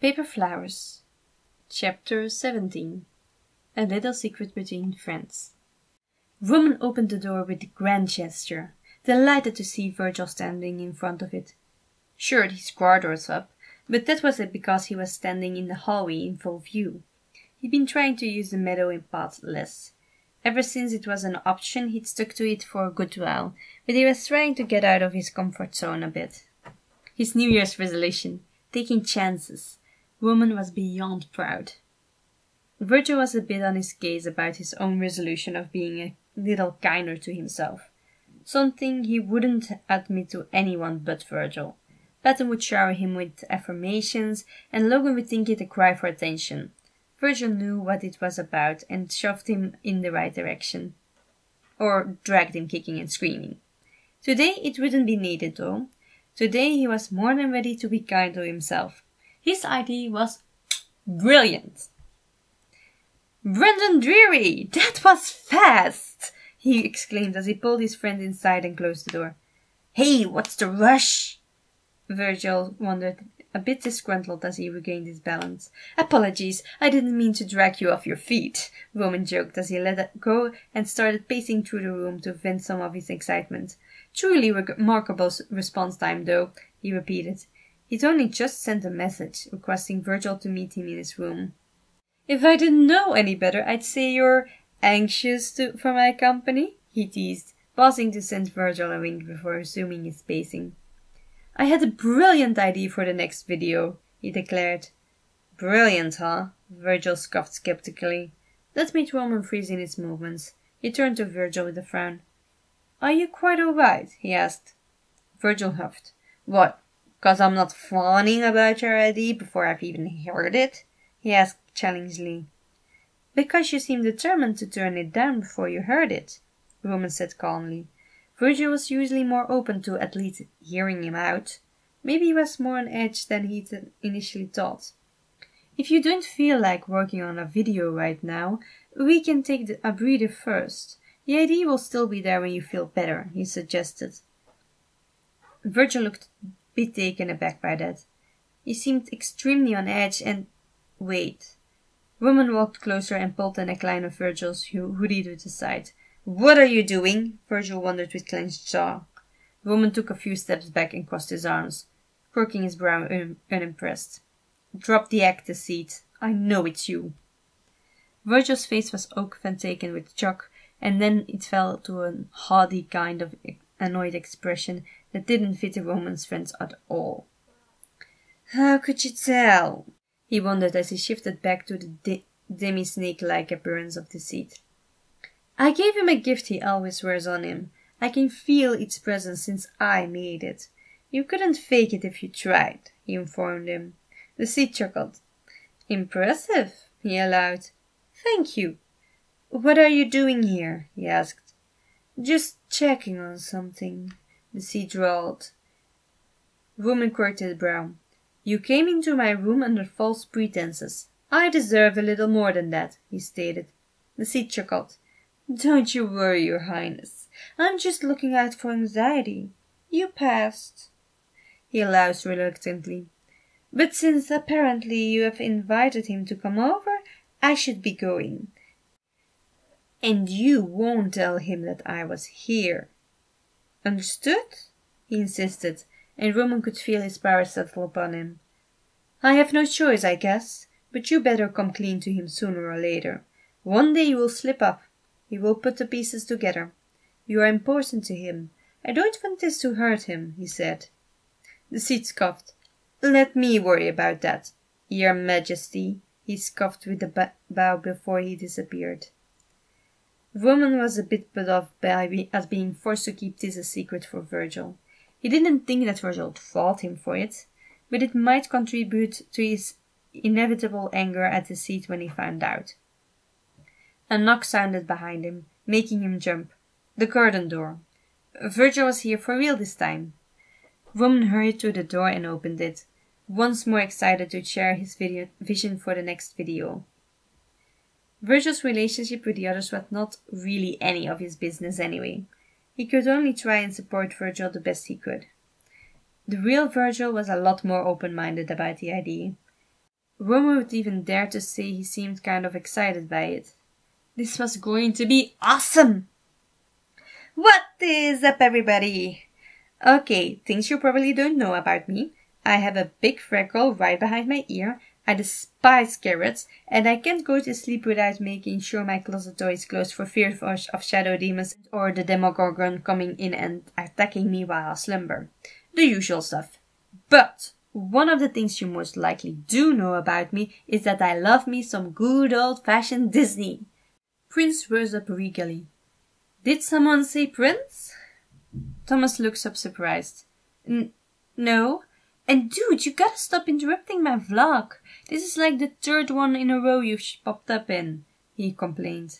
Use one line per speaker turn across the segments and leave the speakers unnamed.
Paper Flowers. Chapter 17. A Little Secret Between Friends. Roman opened the door with a grand gesture, delighted to see Virgil standing in front of it. Sure, his guard was up, but that was because he was standing in the hallway in full view. He'd been trying to use the meadow path less. Ever since it was an option, he'd stuck to it for a good while, but he was trying to get out of his comfort zone a bit. His New Year's resolution, taking chances. Roman was beyond proud. Virgil was a bit on his case about his own resolution of being a little kinder to himself. Something he wouldn't admit to anyone but Virgil. Patton would shower him with affirmations, and Logan would think it a cry for attention. Virgil knew what it was about and shoved him in the right direction. Or dragged him kicking and screaming. Today it wouldn't be needed though. Today he was more than ready to be kind to himself. His idea was brilliant. "Brendan Dreary! That was fast!" he exclaimed as he pulled his friend inside and closed the door. "Hey, what's the rush?" Virgil wondered, a bit disgruntled as he regained his balance. "Apologies, I didn't mean to drag you off your feet," Roman joked as he let it go and started pacing through the room to vent some of his excitement. "Truly remarkable response time, though," he repeated. He'd only just sent a message, requesting Virgil to meet him in his room. "If I didn't know any better, I'd say you're anxious for my company," he teased, pausing to send Virgil a wink before resuming his pacing. "I had a brilliant idea for the next video," he declared. "Brilliant, huh?" Virgil scoffed skeptically. That made Roman freeze in his movements. He turned to Virgil with a frown. "Are you quite all right?" he asked. Virgil huffed. "What, 'cause I'm not fawning about your idea before I've even heard it?" he asked challengingly. "Because you seemed determined to turn it down before you heard it," Roman said calmly. Virgil was usually more open to at least hearing him out. Maybe he was more on edge than he'd initially thought. "If you don't feel like working on a video right now, we can take a breather first. The idea will still be there when you feel better," he suggested. Virgil looked a bit taken aback by that. He seemed extremely on edge and... Wait. Roman walked closer and pulled the neckline of Virgil's hoodie to the side. "What are you doing?" Virgil wondered with clenched jaw. Roman took a few steps back and crossed his arms, quirking his brow unimpressed. "Drop the act, deceit. I know it's you." Virgil's face was oak taken with shock, and then it fell to a haughty kind of annoyed expression that didn't fit the Roman's friends at all. "How could you tell?" he wondered as he shifted back to the demi-snake-like appearance of deceit. "I gave him a gift he always wears on him. I can feel its presence since I made it. You couldn't fake it if you tried," he informed him. Deceit chuckled. "Impressive," he allowed. "Thank you. What are you doing here?" he asked. "Just checking on something," Deceit drawled. Roman quirked his brow. "You came into my room under false pretenses. I deserve a little more than that," he stated. Deceit chuckled. "Don't you worry, Your Highness. I'm just looking out for anxiety. You passed," he allowed reluctantly. "But since apparently you have invited him to come over, I should be going. And you won't tell him that I was here. Understood?" he insisted, and Roman could feel his power settle upon him. "I have no choice, I guess, but you better come clean to him sooner or later. One day you will slip up. He will put the pieces together. You are important to him. I don't want this to hurt him," he said. Deceit scoffed. "Let me worry about that, Your Majesty," he scoffed with a bow before he disappeared. Roman was a bit put off as being forced to keep this a secret for Virgil. He didn't think that Virgil would fault him for it, but it might contribute to his inevitable anger at Deceit when he found out. A knock sounded behind him, making him jump. The garden door. Virgil was here for real this time. Roman hurried to the door and opened it, once more excited to share his vision for the next video. Virgil's relationship with the others was not really any of his business anyway. He could only try and support Virgil the best he could. The real Virgil was a lot more open-minded about the idea. Roman would even dare to say he seemed kind of excited by it. This was going to be awesome! What is up, everybody? Okay, things you probably don't know about me. I have a big freckle right behind my ear, I despise carrots, and I can't go to sleep without making sure my closet door is closed for fear of shadow demons or the Demogorgon coming in and attacking me while I slumber. The usual stuff. But one of the things you most likely do know about me is that I love me some good old-fashioned Disney. Prince rose up regally. Did someone say Prince? Thomas looks up surprised. No. And dude, you gotta stop interrupting my vlog. This is like the third one in a row you've popped up in, he complained.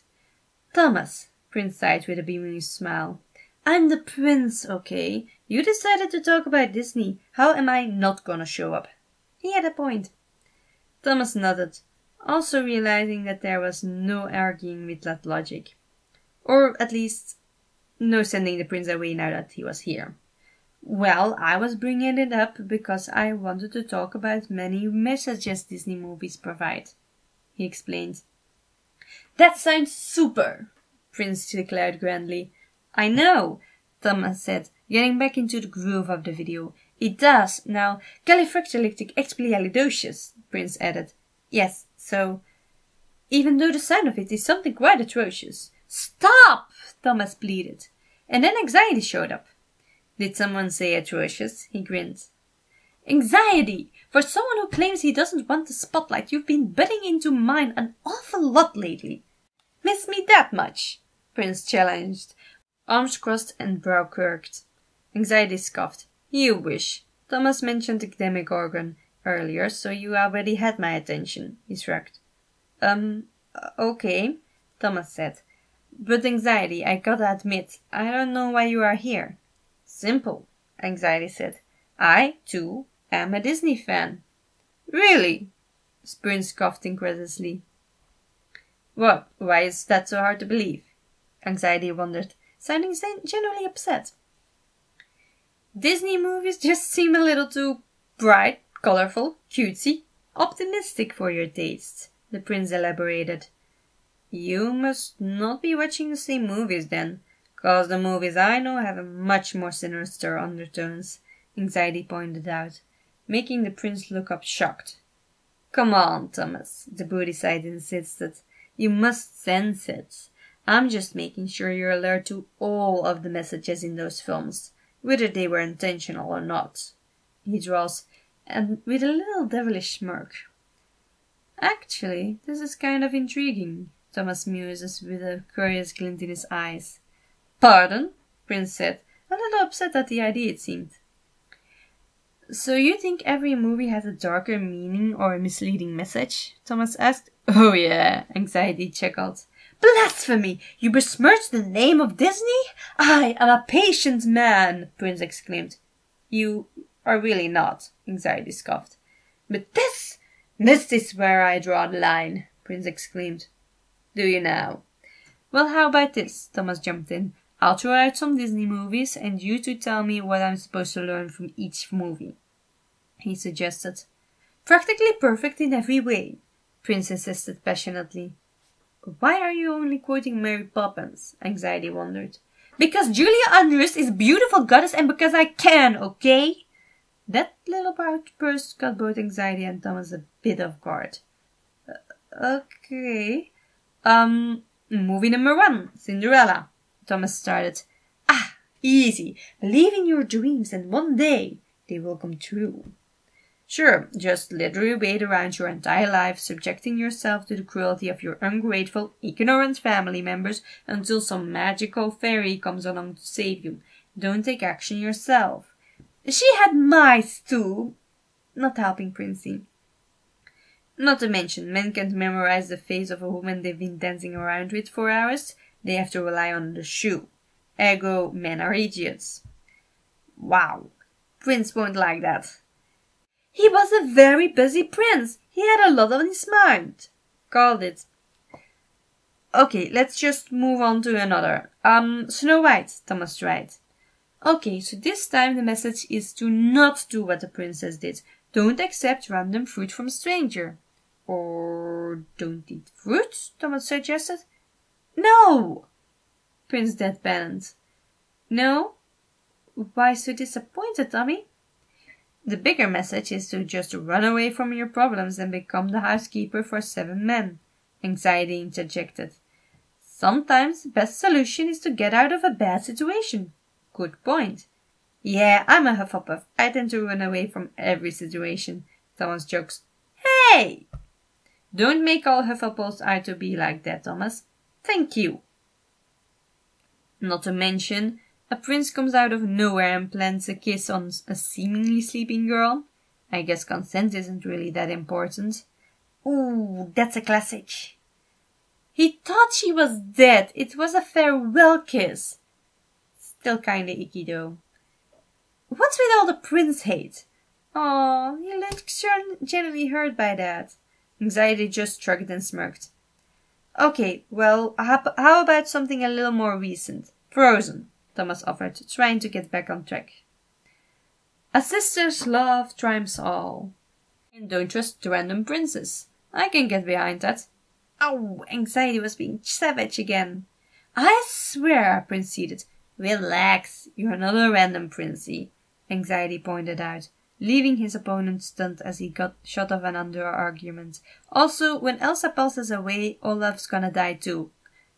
Thomas, Prince sighed with a beaming smile. I'm the prince, okay? You decided to talk about Disney. How am I not gonna show up? He had a point. Thomas nodded, also realizing that there was no arguing with that logic. Or at least, no sending the prince away now that he was here. Well, I was bringing it up because I wanted to talk about many messages Disney movies provide, he explained. That sounds super, Prince declared grandly. I know, Thomas said, getting back into the groove of the video. It does. Now, califractalicticexpialidocious, Prince added. Yes, so, even though the sound of it is something quite atrocious. Stop, Thomas pleaded. And then anxiety showed up. Did someone say atrocious? He grinned. Anxiety! For someone who claims he doesn't want the spotlight, you've been butting into mine an awful lot lately. Miss me that much? Prince challenged, arms crossed and brow quirked. Anxiety scoffed. You wish. Thomas mentioned the Demogorgon earlier, so you already had my attention, he shrugged. Okay, Thomas said. But Anxiety, I gotta admit, I don't know why you are here. Simple, Anxiety said. I, too, am a Disney fan. Really? Prince scoffed incredulously. What? Why is that so hard to believe? Anxiety wondered, sounding genuinely upset. Disney movies just seem a little too bright, colorful, cutesy, optimistic for your taste, the prince elaborated. You must not be watching the same movies then, 'cause the movies I know have much more sinister undertones, Anxiety pointed out, making the prince look up shocked. Come on, Thomas, the Bodhiside insisted. You must sense it. I'm just making sure you're alert to all of the messages in those films, whether they were intentional or not, he drawls, and with a little devilish smirk. Actually, this is kind of intriguing, Thomas muses with a curious glint in his eyes. Pardon? Prince said, a little upset at the idea it seemed. So you think every movie has a darker meaning or a misleading message? Thomas asked. Oh yeah, Anxiety chuckled. Blasphemy! You besmirch the name of Disney? I am a patient man, Prince exclaimed. You are really not, Anxiety scoffed. But this is where I draw the line, Prince exclaimed. Do you now? Well, how about this? Thomas jumped in. I'll throw out some Disney movies, and you two tell me what I'm supposed to learn from each movie, he suggested. Practically perfect in every way, Prince insisted passionately. Why are you only quoting Mary Poppins? Anxiety wondered. Because Julia Andrews is a beautiful goddess and because I can, okay? That little outburst got both Anxiety and Thomas a bit off guard. Okay. Movie number 1, Cinderella. Thomas started. Ah, easy. Believe in your dreams and one day they will come true. Sure, just literally wait around your entire life, subjecting yourself to the cruelty of your ungrateful, ignorant family members until some magical fairy comes along to save you. Don't take action yourself. She had mice too. Not helping Princey. Not to mention, men can't memorize the face of a woman they've been dancing around with for hours. They have to rely on the shoe. Ergo, men are idiots. Wow, Prince won't like that. He was a very busy prince. He had a lot on his mind. Called it. Okay, let's just move on to another. Snow White, Thomas tried. Okay, so this time the message is to not do what the princess did. Don't accept random fruit from a stranger. Or don't eat fruit, Thomas suggested. No! Prince deadpanned. No? Why so disappointed, Tommy? The bigger message is to just run away from your problems and become the housekeeper for 7 men, Anxiety interjected. Sometimes the best solution is to get out of a bad situation. Good point. Yeah, I'm a Hufflepuff. I tend to run away from every situation, Thomas jokes. Hey! Don't make all Hufflepuffs out to be like that, Thomas. Thank you. Not to mention, a prince comes out of nowhere and plants a kiss on a seemingly sleeping girl. I guess consent isn't really that important. Ooh, that's a classic. He thought she was dead. It was a farewell kiss. Still kinda icky though. What's with all the prince hate? Aw, he looks genuinely hurt by that. Anxiety just shrugged and smirked. Okay, well, how about something a little more recent? Frozen, Thomas offered, trying to get back on track. A sister's love triumphs all. And don't trust random princes. I can get behind that. Oh, Anxiety was being savage again. I swear, Prince pleaded. Relax, you're not a random princey, Anxiety pointed out, leaving his opponent stunned as he got shot off an under-argument. Also, when Elsa passes away, Olaf's gonna die too,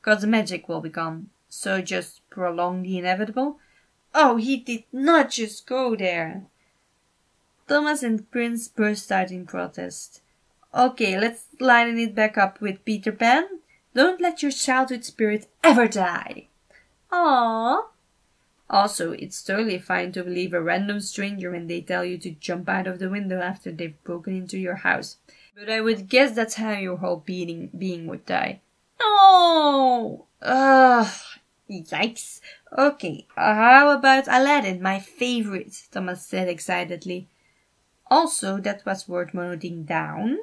'cause the magic will be gone. So just prolong the inevitable? Oh, he did not just go there. Thomas and Prince burst out in protest. Okay, let's line it back up with Peter Pan. Don't let your childhood spirit ever die. Aww. Also, it's totally fine to believe a random stranger when they tell you to jump out of the window after they've broken into your house. But I would guess that's how your whole being would die. No! Ugh. Yikes. Okay, how about Aladdin, my favorite? Thomas said excitedly. Also, that was worth noting down.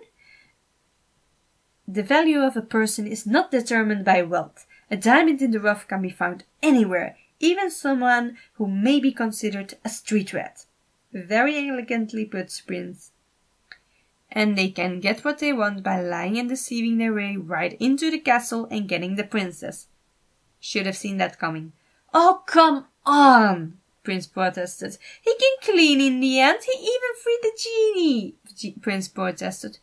The value of a person is not determined by wealth. A diamond in the rough can be found anywhere, even someone who may be considered a street rat. Very elegantly put, Prince. And they can get what they want by lying and deceiving their way right into the castle and getting the princess. Should have seen that coming. Oh, come on, Prince protested. He can clean in the end. He even freed the genie, Prince protested.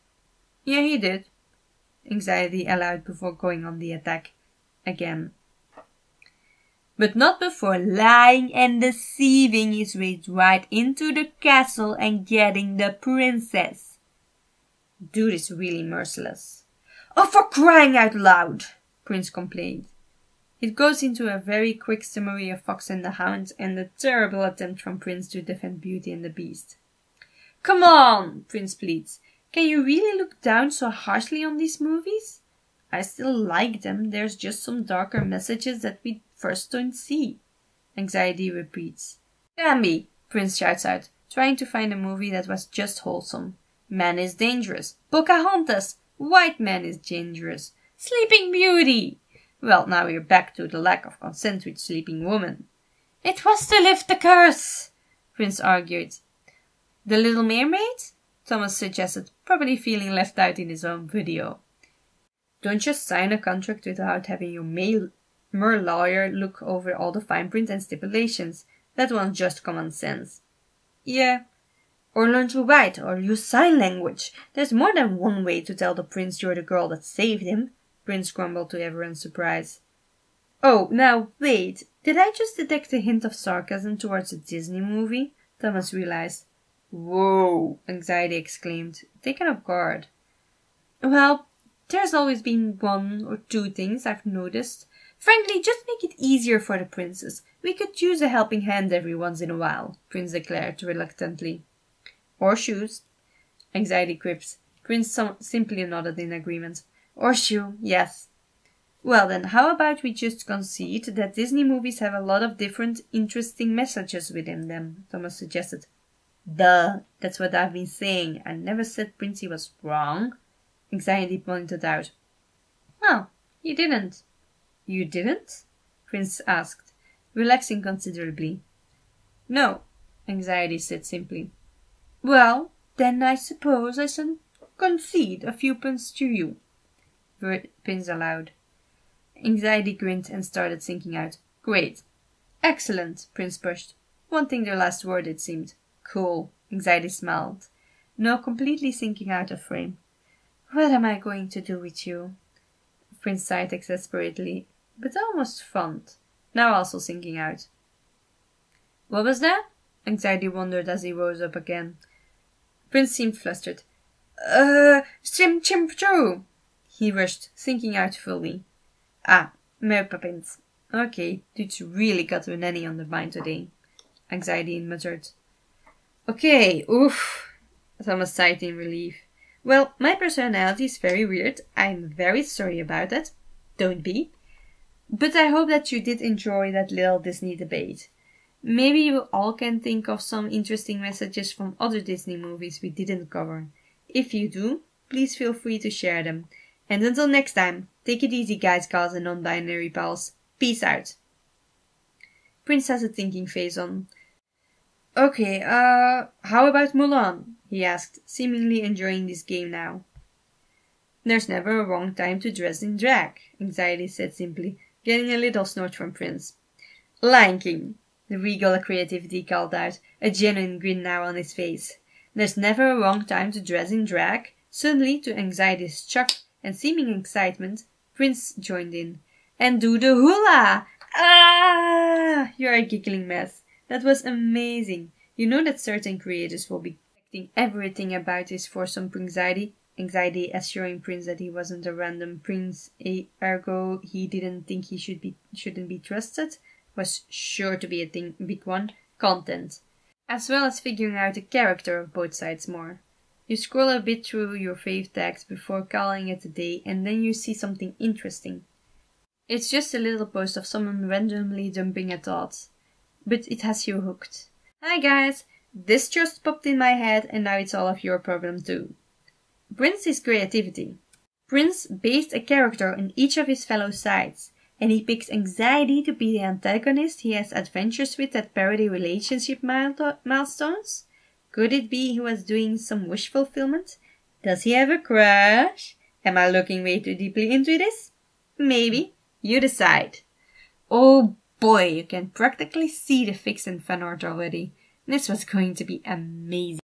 Yeah, he did, Anxiety allowed before going on the attack again. But not before lying and deceiving his way right into the castle and getting the princess. Dude is really merciless. Oh, for crying out loud, Prince complained. It goes into a very quick summary of Fox and the Hound and the terrible attempt from Prince to defend Beauty and the Beast. Come on, Prince pleads. Can you really look down so harshly on these movies? I still like them, there's just some darker messages that we first don't see, Anxiety repeats. Bambi, Prince shouts out, trying to find a movie that was just wholesome. Man is dangerous. Pocahontas. White man is dangerous. Sleeping Beauty. Well, now we're back to the lack of consent with Sleeping Woman. It was to lift the curse, Prince argued. The Little Mermaid? Thomas suggested, probably feeling left out in his own video. Don't just sign a contract without having your mer lawyer look over all the fine print and stipulations. That one's just common sense. Yeah. Or learn to write, or use sign language. There's more than one way to tell the prince you're the girl that saved him, Prince grumbled to everyone's surprise. Oh, now wait, did I just detect a hint of sarcasm towards a Disney movie? Thomas realized. Whoa, Anxiety exclaimed, taken off guard. Well, there's always been one or two things I've noticed. Frankly, just make it easier for the princess. We could use a helping hand every once in a while, Prince declared reluctantly. Or shoes, Anxiety quipped. Prince simply nodded in agreement. Or shoe, yes. Well then, how about we just concede that Disney movies have a lot of different, interesting messages within them, Thomas suggested. Duh, that's what I've been saying. I never said Princey was wrong, Anxiety pointed out. Well, you didn't. You didn't? Prince asked, relaxing considerably. No, Anxiety said simply. Well, then I suppose I shouldn't concede a few points to you. Prince allowed. Anxiety grinned and started thinking out. Great. Excellent, Prince pushed. Wanting their last word, it seemed. Cool, Anxiety smiled, now completely sinking out of frame. What am I going to do with you? Prince sighed exasperatedly, but almost fond, now also sinking out. What was that? Anxiety wondered as he rose up again. Prince seemed flustered. Stim chimp true! He rushed, sinking out fully. Ah, Mary Poppins. Okay, dude's really got a nanny on the mind today. Anxiety muttered. Okay, oof. Thomas sighed in relief. Well, my personality is very weird. I'm very sorry about that. Don't be. But I hope that you did enjoy that little Disney debate. Maybe you all can think of some interesting messages from other Disney movies we didn't cover. If you do, please feel free to share them. And until next time, take it easy guys, gals and non-binary pals. Peace out. Prince has a thinking face on. Okay, how about Mulan? He asked, seemingly enjoying this game now. There's never a wrong time to dress in drag, Anxiety said simply, getting a little snort from Prince. Lion King, the regal creativity called out, a genuine grin now on his face. There's never a wrong time to dress in drag. Suddenly, to Anxiety's shock and seeming excitement, Prince joined in. And do the hula! Ah! You're a giggling mess. That was amazing. You know that certain creators will be expecting everything about this for some Prinxiety. Anxiety assuring Prince that he wasn't a random prince, ergo he didn't think he shouldn't be trusted, was sure to be a big one. Content. As well as figuring out the character of both sides more. You scroll a bit through your fave tags before calling it a day and then you see something interesting. It's just a little post of someone randomly dumping a thought. But it has you hooked. Hi guys, this just popped in my head and now it's all of your problem too. Prince's creativity. Prince based a character on each of his fellow sides, and he picks Anxiety to be the antagonist he has adventures with that parody relationship milestones. Could it be he was doing some wish fulfillment? Does he have a crush? Am I looking way too deeply into this? Maybe. You decide. Oh boy, you can practically see the fics and fan art already. This was going to be amazing.